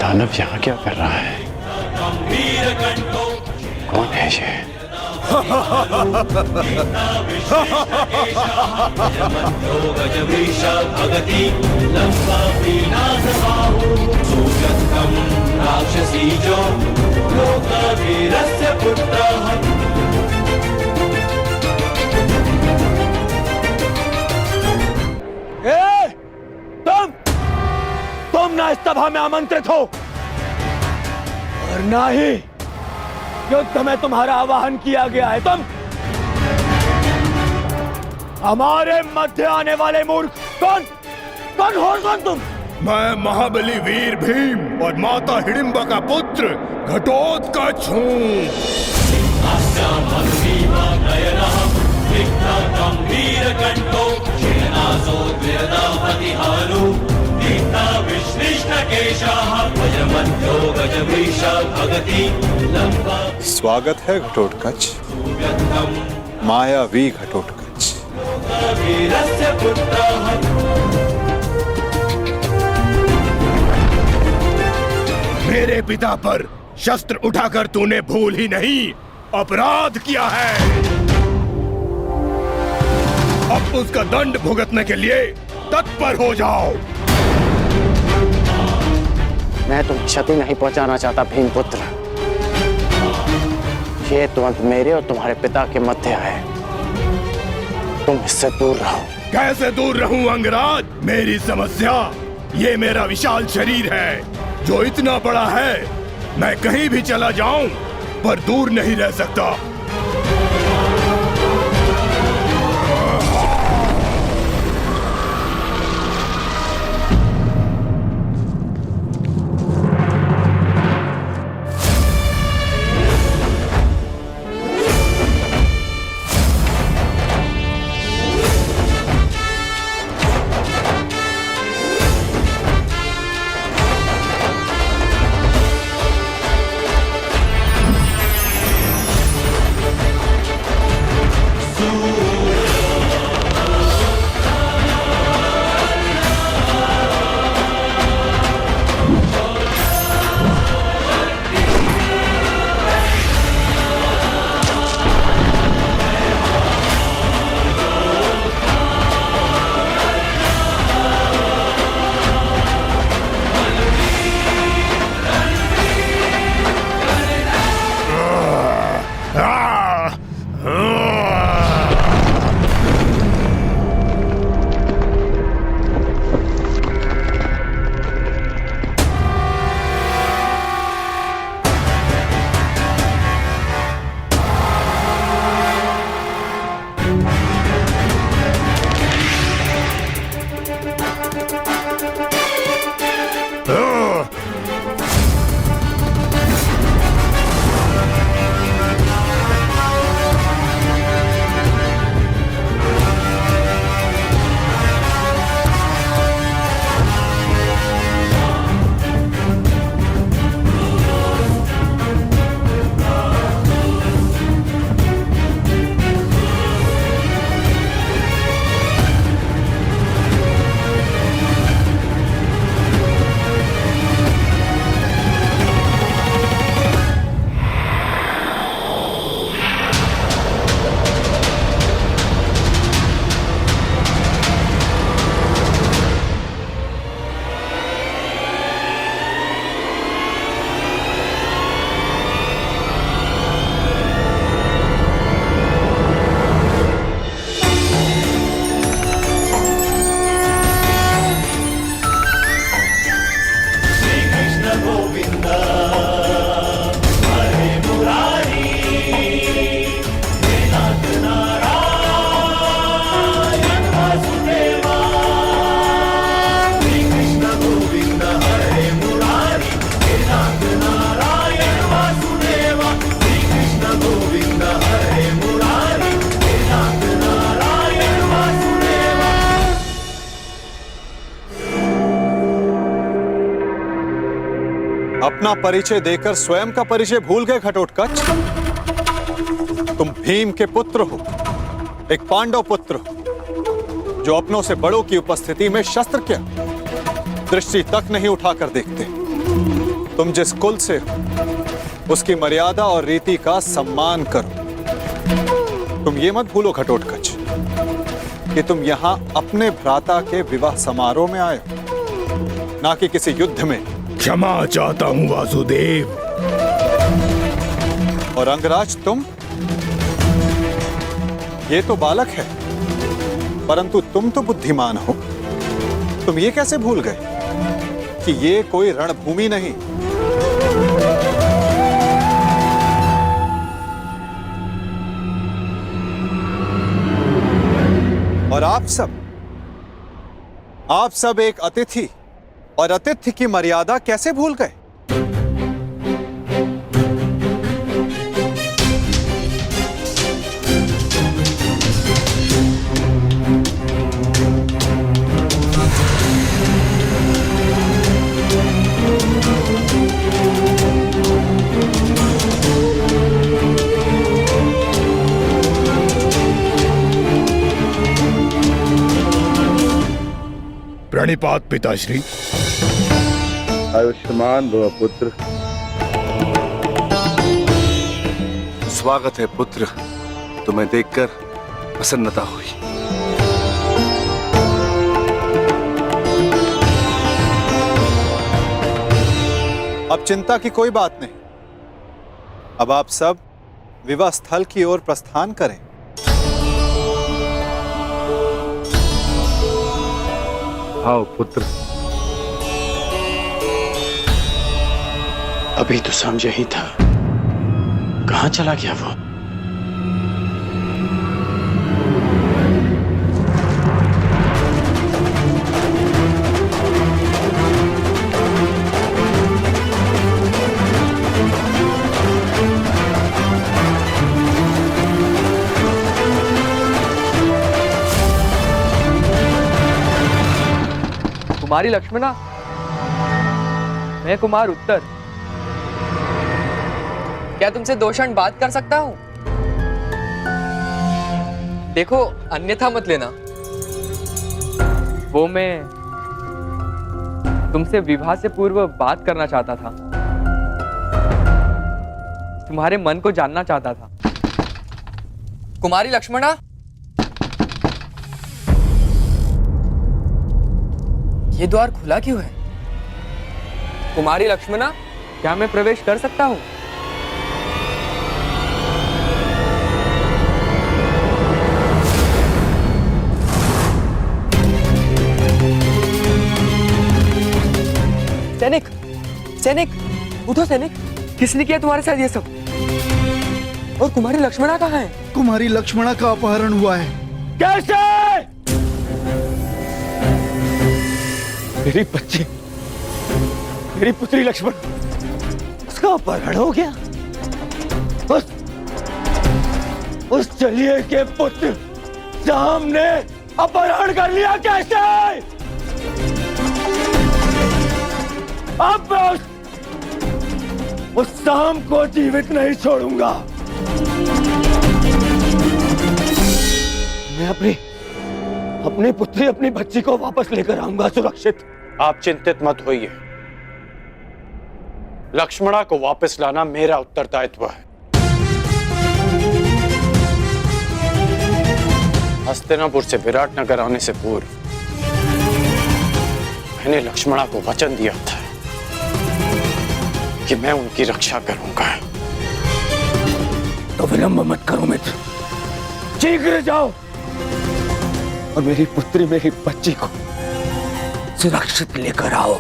दानव यहाँ क्या कर रहा है? कौन है ये? तुम ना इस सभा में आमंत्रित हो और ना ही युद्ध में तुम्हारा आवाहन किया गया है। तुम हमारे मध्य आने वाले मूर्ख कौन हो? कौन तुम? मैं महाबली वीर भीम और माता हिडिंबा का पुत्र घटोत्कच हूँ। स्वागत है घटोत्कच, मायावी घटोत्कच। मेरे पिता पर शस्त्र उठाकर तूने भूल ही नहीं अपराध किया है। अब उसका दंड भुगतने के लिए तत्पर हो जाओ। मैं तुम्हें क्षति नहीं पहुंचाना चाहता भीमपुत्र। ये तुरंत मेरे और तुम्हारे पिता के मध्य है। तुम इससे दूर रहो। कैसे दूर रहूं अंगराज? मेरी समस्या ये मेरा विशाल शरीर है जो इतना बड़ा है, मैं कहीं भी चला जाऊं पर दूर नहीं रह सकता। अपना परिचय देकर स्वयं का परिचय भूल गए घटोत्कच? तुम भीम के पुत्र हो, एक पांडव पुत्र हो, जो अपनों से बड़ों की उपस्थिति में शस्त्र क्या दृष्टि तक नहीं उठाकर देखते। तुम जिस कुल से हो उसकी मर्यादा और रीति का सम्मान करो। तुम ये मत भूलो घटोत्कच कि तुम यहां अपने भ्राता के विवाह समारोह में आए हो, ना कि किसी युद्ध में। क्षमा चाहता हूँ वासुदेव। और अंगराज तुम, ये तो बालक है, परंतु तुम तो बुद्धिमान हो। तुम ये कैसे भूल गए कि ये कोई रणभूमि नहीं, और आप सब एक अतिथि और अतिथि की मर्यादा कैसे भूल गए? प्रणिपात पिताश्री। आयुष्मान भव पुत्र। स्वागत है पुत्र, तुम्हें देखकर प्रसन्नता हुई। अब चिंता की कोई बात नहीं। अब आप सब विवाह स्थल की ओर प्रस्थान करें। आओ पुत्र। अभी तो समझ ही था, कहां चला गया वो? कुमारी लक्ष्मणा, मैं कुमार उत्तर। क्या तुमसे 2 क्षण बात कर सकता हूं? देखो, अन्यथा मत लेना। वो मैं तुमसे विवाह से पूर्व बात करना चाहता था, तुम्हारे मन को जानना चाहता था। कुमारी लक्ष्मणा, ये द्वार खुला क्यों है? कुमारी लक्ष्मणा, क्या मैं प्रवेश कर सकता हूं? सैनिक, सैनिक, उठो सैनिक। किसने किया तुम्हारे साथ ये सब? और कुमारी लक्ष्मणा कहाँ है? कुमारी लक्ष्मणा का अपहरण हुआ है। कैसे? मेरी बच्ची, मेरी पुत्री लक्ष्मण, उसका अपहरण हो गया। उस चलिए के पुत्र शाम ने अपहरण कर लिया। कैसे? अब मैं उस शाम को जीवित नहीं छोड़ूंगा। मैं अपनी पुत्री, अपनी बच्ची को वापस लेकर आऊंगा सुरक्षित। आप चिंतित मत होइए, लक्ष्मणा को वापस लाना मेरा उत्तरदायित्व है। हस्तिनापुर से विराटनगर आने से पूर्व मैंने लक्ष्मणा को वचन दिया था कि मैं उनकी रक्षा करूंगा। तो विलंब मत करो मित्र, शीघ्र जाओ और मेरी पुत्री, मेरी बच्ची को सुरक्षित लेकर आओ।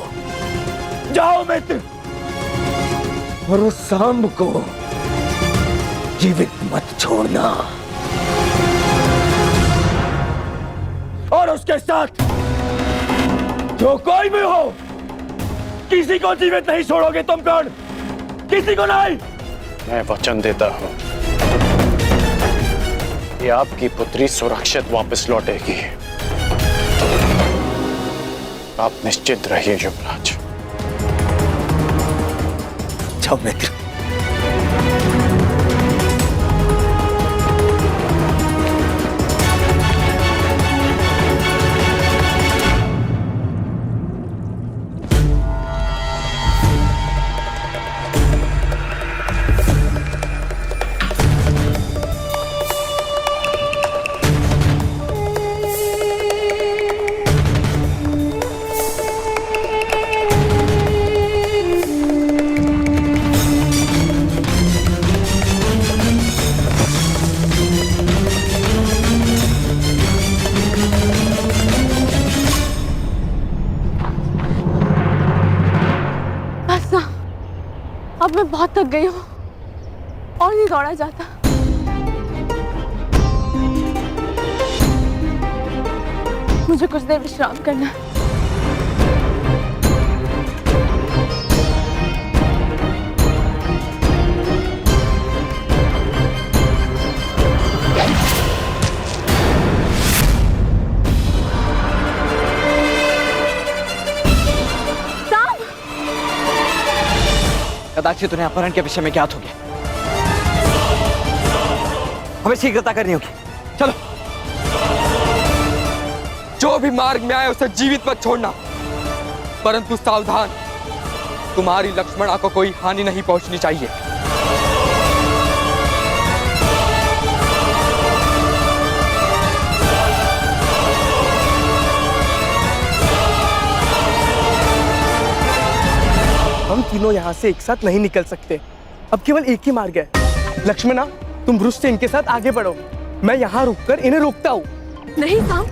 जाओ मित्र, और उस सांब को जीवित मत छोड़ना। और उसके साथ जो कोई भी हो, किसी को जीवित नहीं छोड़ोगे तुम। कौन? किसी को नहीं। मैं वचन देता हूं कि आपकी पुत्री सुरक्षित वापस लौटेगी। आप निश्चित रहिए युवराज। जाओ मित्र। अब मैं बहुत थक गई हूँ और नहीं दौड़ा जाता। मुझे कुछ देर विश्राम करना है। कदाचित उन्हें अपहरण के विषय में ज्ञात हो गया। हमें शीघ्रता करनी होगी। चलो। जो भी मार्ग में आए उसे जीवित मत छोड़ना, परंतु सावधान, तुम्हारी लक्ष्मणा को कोई हानि नहीं पहुंचनी चाहिए। हम तीनों यहाँ से एक साथ नहीं निकल सकते। अब केवल एक ही मार्ग है। लक्ष्मणा, तुम वृक्ष से इनके साथ आगे बढ़ो, मैं यहाँ रुककर इन्हें रोकता हूँ। नहीं साम,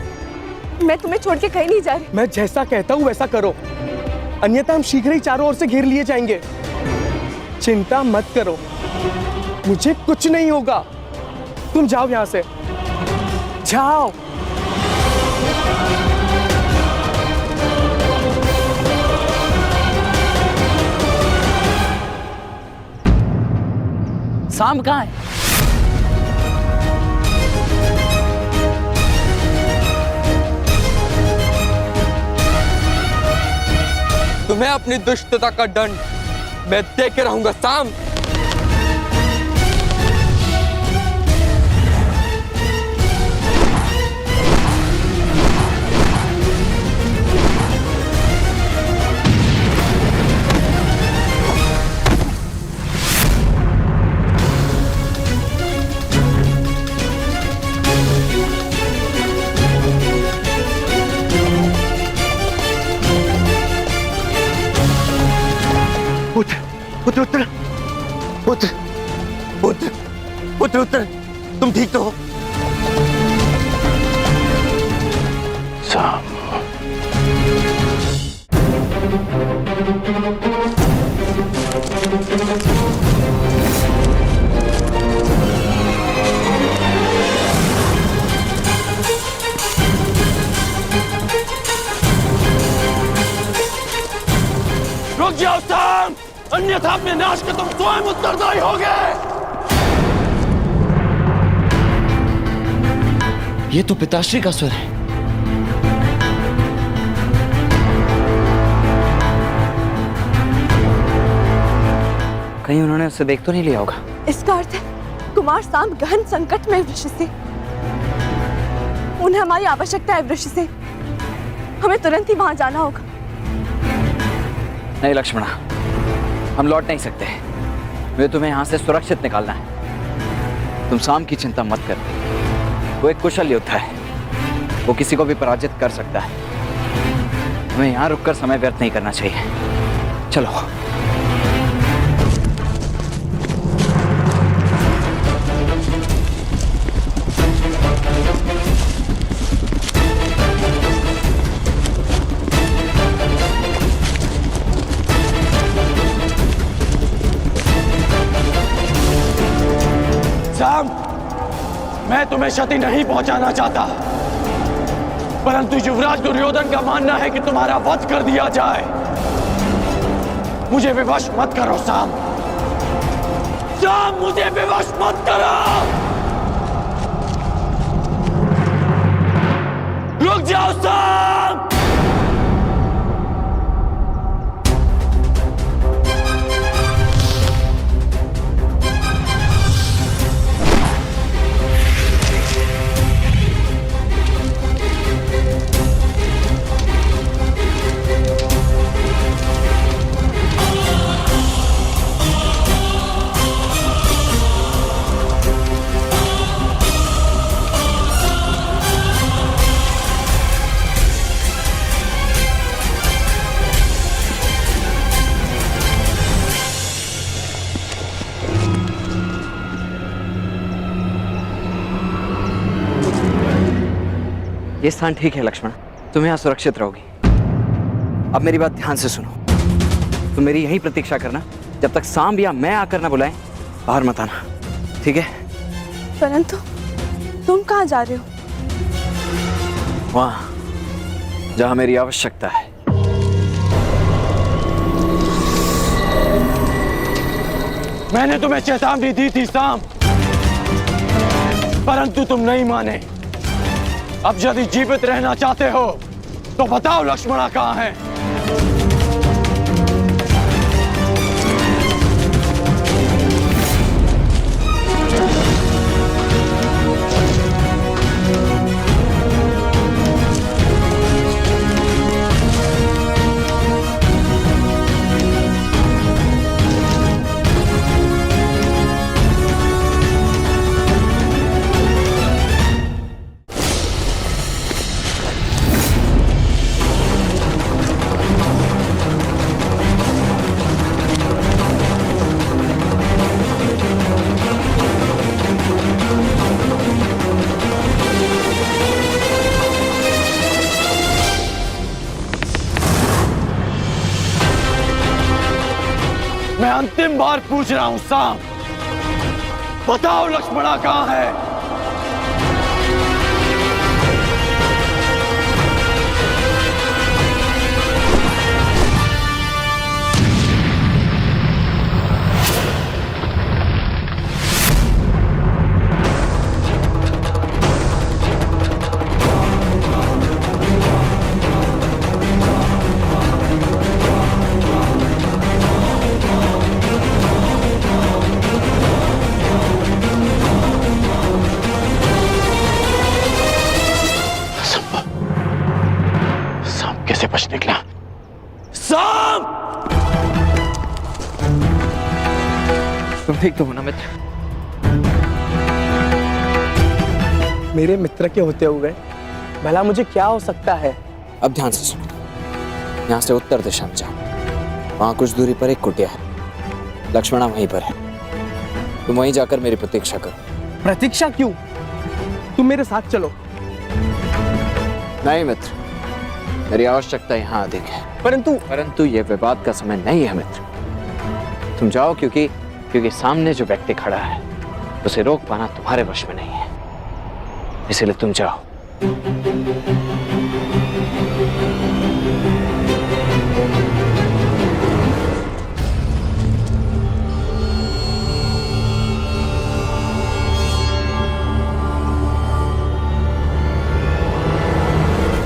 मैं तुम्हें छोड़ के कहीं नहीं जा रही। मैं जैसा कहता हूँ वैसा करो, अन्यथा हम शीघ्र ही चारों ओर से घेर लिए जाएंगे। चिंता मत करो, मुझे कुछ नहीं होगा। तुम जाओ यहाँ से, जाओ। साम कहाँ है? तुम्हें अपनी दुष्टता का दंड मैं दे के रहूंगा साम। पुत्र उत्तर, पुत्र पुत्र पुत्र उत्तर, तुम ठीक तो हो? साम, रुक जाओ साम, अन्यथा अपने नाश के तुम स्वयं उत्तरदायी होगे। ये तो पिताश्री का स्वर है। कहीं उन्होंने उसे देख तो नहीं लिया होगा। इसका अर्थ है कुमार साम गहन संकट में वृक्ष से। उन्हें हमारी आवश्यकता है वृक्ष से। हमें तुरंत ही वहां जाना होगा। नहीं लक्ष्मणा, हम लौट नहीं सकते। वे तुम्हें यहाँ से सुरक्षित निकालना है। तुम साम की चिंता मत कर, वो एक कुशल योद्धा है, वो किसी को भी पराजित कर सकता है। हमें यहाँ रुककर समय व्यर्थ नहीं करना चाहिए। चलो। साम, मैं तुम्हें क्षति नहीं पहुंचाना चाहता, परंतु युवराज दुर्योधन का मानना है कि तुम्हारा वध कर दिया जाए। मुझे विवश मत करो साम, साम मुझे विवश मत करो। रुक जाओ साम। ये स्थान ठीक है लक्ष्मण, तुम यहाँ सुरक्षित रहोगी। अब मेरी बात ध्यान से सुनो। तुम मेरी यहीं प्रतीक्षा करना, जब तक सांब या मैं आकर ना बुलाएं, बाहर मत आना, ठीक है? परंतु तुम कहाँ जा रहे हो? वहां जहां मेरी आवश्यकता है। मैंने तुम्हें चेतावनी दी थी सांब, परंतु तुम नहीं माने। अब यदि जीवित रहना चाहते हो तो बताओ लक्ष्मणा कहाँ है? मैं अंतिम बार पूछ रहा हूं सांब, बताओ लक्ष्मणा कहाँ है? कैसे बच निकला? सांप! तुम ठीक तो हो ना मित्र? मेरे मित्र के होते हुए भला मुझे क्या हो सकता है? अब ध्यान से सुनो। यहाँ से उत्तर दिशा में जाओ, वहां कुछ दूरी पर एक कुटिया है, लक्ष्मणा वहीं पर है। तुम वहीं जाकर मेरी प्रतीक्षा करो। प्रतीक्षा क्यों? तुम मेरे साथ चलो। नहीं मित्र, मेरी आवश्यकता यहाँ अधिक है। परंतु ये विवाद का समय नहीं है मित्र। तुम जाओ, क्योंकि सामने जो व्यक्ति खड़ा है उसे रोक पाना तुम्हारे वश में नहीं है, इसलिए तुम जाओ।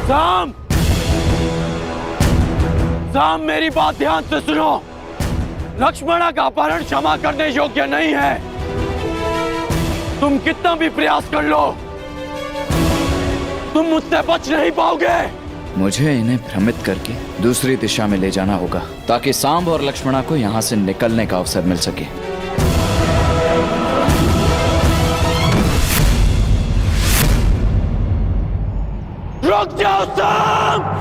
सांब! सांब, मेरी बात ध्यान से सुनो। लक्ष्मणा का अपहरण क्षमा करने योग्य नहीं है। तुम कितना भी प्रयास कर लो, तुम मुझसे बच नहीं पाओगे। मुझे इन्हें भ्रमित करके दूसरी दिशा में ले जाना होगा, ताकि सांब और लक्ष्मणा को यहाँ से निकलने का अवसर मिल सके। रुक जाओ सांब!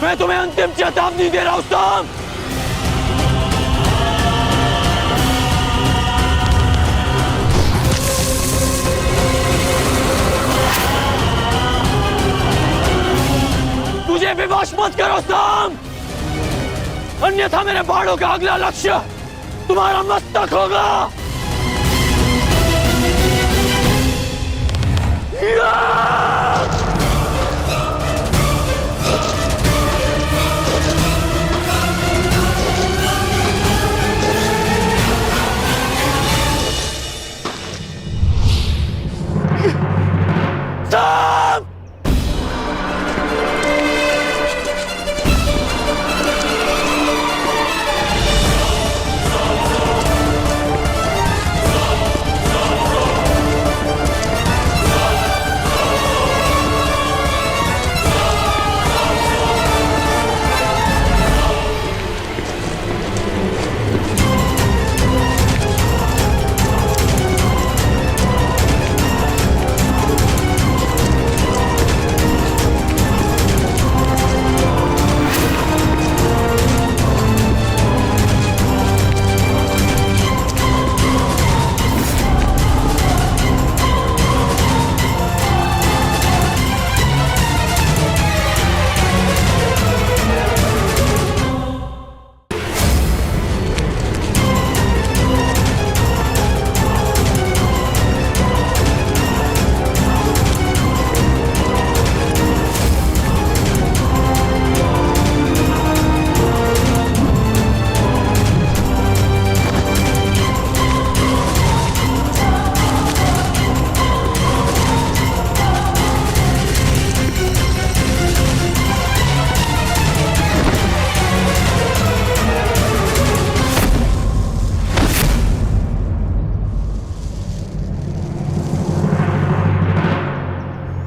मैं तुम्हें अंतिम चेतावनी दे रहा हूं सांब। मुझे विवश मत करो सांब, अन्यथा मेरे बाणों का अगला लक्ष्य तुम्हारा मस्तक होगा। सांब!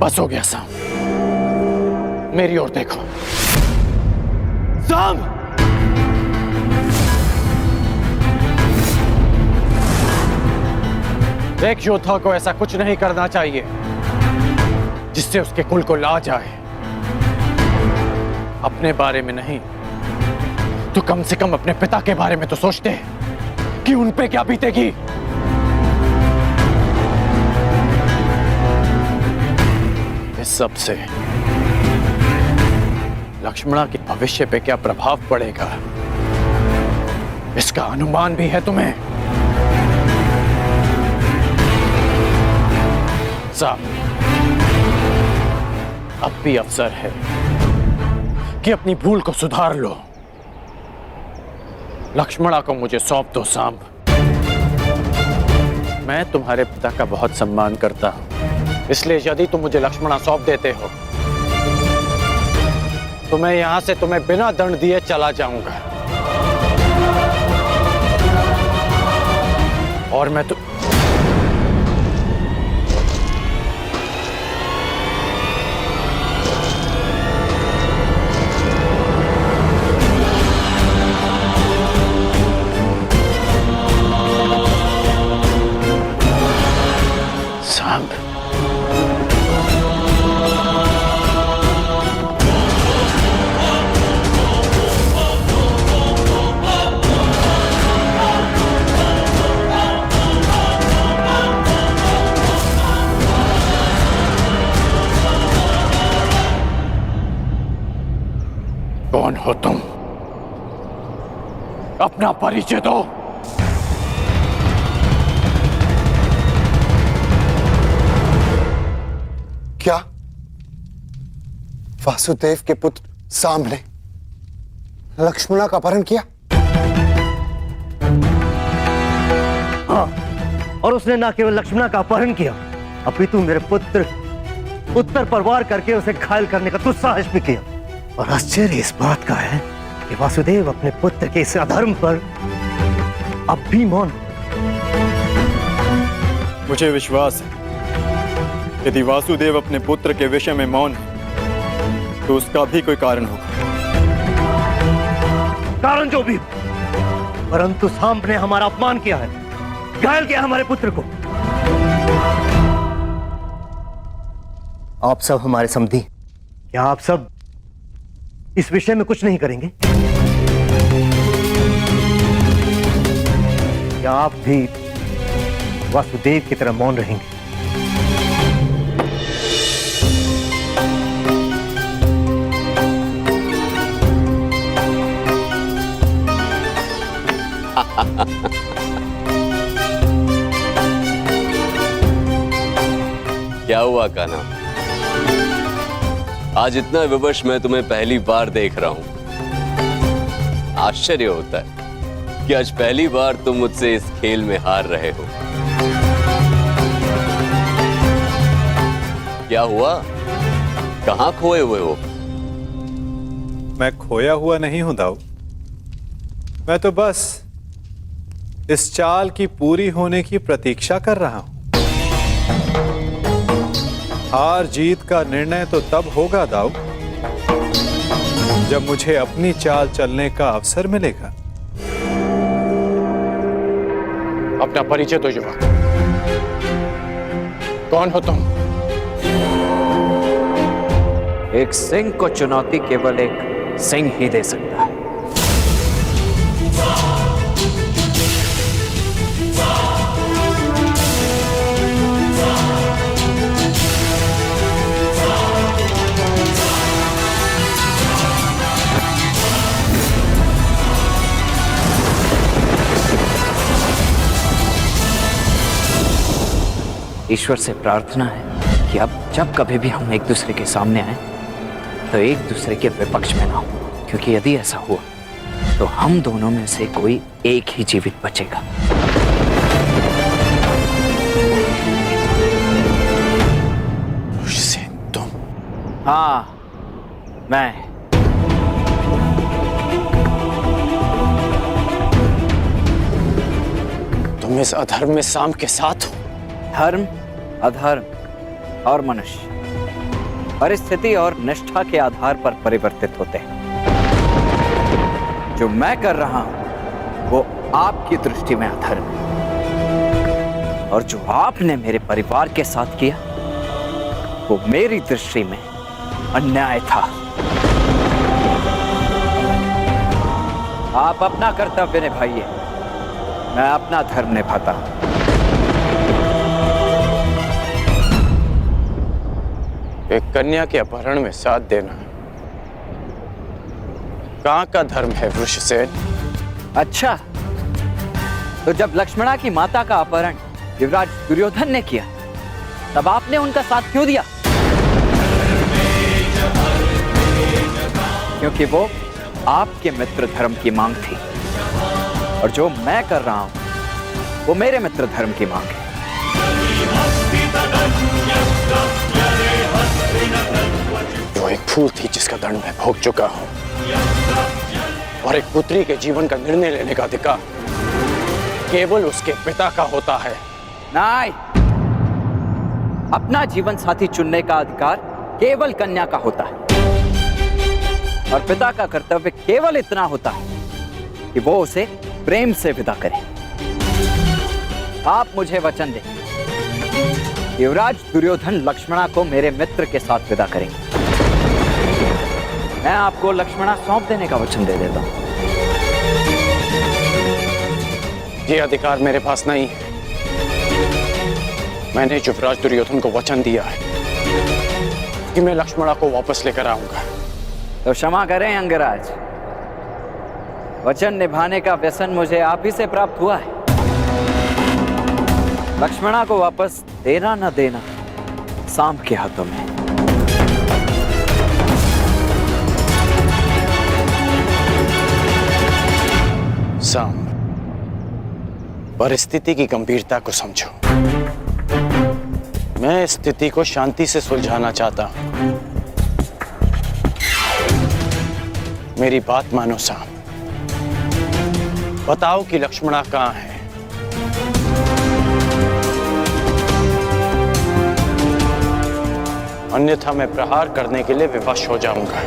बस हो गया साम, मेरी ओर देखो। साम, एक योद्धा को ऐसा कुछ नहीं करना चाहिए जिससे उसके कुल को लाज आए। अपने बारे में नहीं तो कम से कम अपने पिता के बारे में तो सोचते कि उन पे क्या बीतेगी। इस सब से लक्ष्मणा के भविष्य पे क्या प्रभाव पड़ेगा, इसका अनुमान भी है तुम्हें? साहब, अब भी अवसर है कि अपनी भूल को सुधार लो। लक्ष्मणा को मुझे सौंप दो सांब। मैं तुम्हारे पिता का बहुत सम्मान करता हूं, इसलिए यदि तुम मुझे लक्ष्मणा सौंप देते हो तो मैं यहां से तुम्हें बिना दंड दिए चला जाऊंगा। और मैं तो सांब, कौन हो तुम? अपना परिचय दो। क्या वासुदेव के पुत्र सांब ने लक्ष्मणा का अपहरण किया? हाँ, और उसने न केवल लक्ष्मणा का अपहरण किया, अपितु मेरे पुत्र उत्तर पर वार करके उसे घायल करने का दुस्साहस भी किया। और आश्चर्य इस बात का है कि वासुदेव अपने पुत्र के इस अधर्म पर अब भी मौन। मुझे विश्वास है यदि वासुदेव अपने पुत्र के विषय में मौन है तो उसका भी कोई कारण होगा। कारण जो भी, परंतु सांब ने हमारा अपमान किया है, घायल किया हमारे पुत्र को। आप सब हमारे समधी, क्या आप सब इस विषय में कुछ नहीं करेंगे? क्या आप भी वासुदेव की तरह मौन रहेंगे? क्या हुआ कान्हा? आज इतना विवश मैं तुम्हें पहली बार देख रहा हूं। आश्चर्य होता है कि आज पहली बार तुम मुझसे इस खेल में हार रहे हो। क्या हुआ? कहां खोए हुए हो? मैं खोया हुआ नहीं हूं दाऊ, मैं तो बस इस चाल की पूरी होने की प्रतीक्षा कर रहा हूं। हार जीत का निर्णय तो तब होगा दाऊ जब मुझे अपनी चाल चलने का अवसर मिलेगा। अपना परिचय दो युवक, कौन हो तुम? एक सिंह को चुनौती केवल एक सिंह ही दे सकता है। ईश्वर से प्रार्थना है कि अब जब कभी भी हम एक दूसरे के सामने आए तो एक दूसरे के विपक्ष में ना हो, क्योंकि यदि ऐसा हुआ तो हम दोनों में से कोई एक ही जीवित बचेगा। तुम? हाँ, मैं। तुम इस अधर्म में सांब के साथ हो? धर्म, अधर्म और मनुष्य परिस्थिति और निष्ठा के आधार पर परिवर्तित होते हैं। जो मैं कर रहा हूं वो आपकी दृष्टि में अधर्म है, और जो आपने मेरे परिवार के साथ किया वो मेरी दृष्टि में अन्याय था। आप अपना कर्तव्य निभाइए, मैं अपना धर्म निभाता हूं। एक कन्या के अपहरण में साथ देना कहाँ का धर्म है वृषसेन? अच्छा, तो जब लक्ष्मणा की माता का अपहरण युवराज दुर्योधन ने किया तब आपने उनका साथ क्यों दिया? क्योंकि वो आपके मित्र धर्म की मांग थी, और जो मैं कर रहा हूं वो मेरे मित्र धर्म की मांग है। जो एक फूल थी जिसका दंड मैं भोग चुका हूं, और एक पुत्री के जीवन का निर्णय लेने का अधिकार केवल उसके पिता का होता है। नहीं, अपना जीवन साथी चुनने का अधिकार केवल कन्या का होता है, और पिता का कर्तव्य केवल इतना होता है कि वो उसे प्रेम से विदा करे। आप मुझे वचन दें, युवराज दुर्योधन लक्ष्मणा को मेरे मित्र के साथ विदा करेंगे। मैं आपको लक्ष्मणा सौंप देने का वचन दे देता हूं। ये अधिकार मेरे पास नहीं है। मैंने युवराज दुर्योधन को वचन दिया है कि मैं लक्ष्मणा को वापस लेकर आऊंगा। तो क्षमा करें अंगराज, वचन निभाने का व्यसन मुझे आप ही से प्राप्त हुआ है। लक्ष्मणा को वापस देना न देना सांब के हाथों में। सांब, परिस्थिति की गंभीरता को समझो। मैं स्थिति को शांति से सुलझाना चाहता हूं। मेरी बात मानो सांब, बताओ कि लक्ष्मणा कहां है? अन्यथा मैं प्रहार करने के लिए विवश हो जाऊंगा।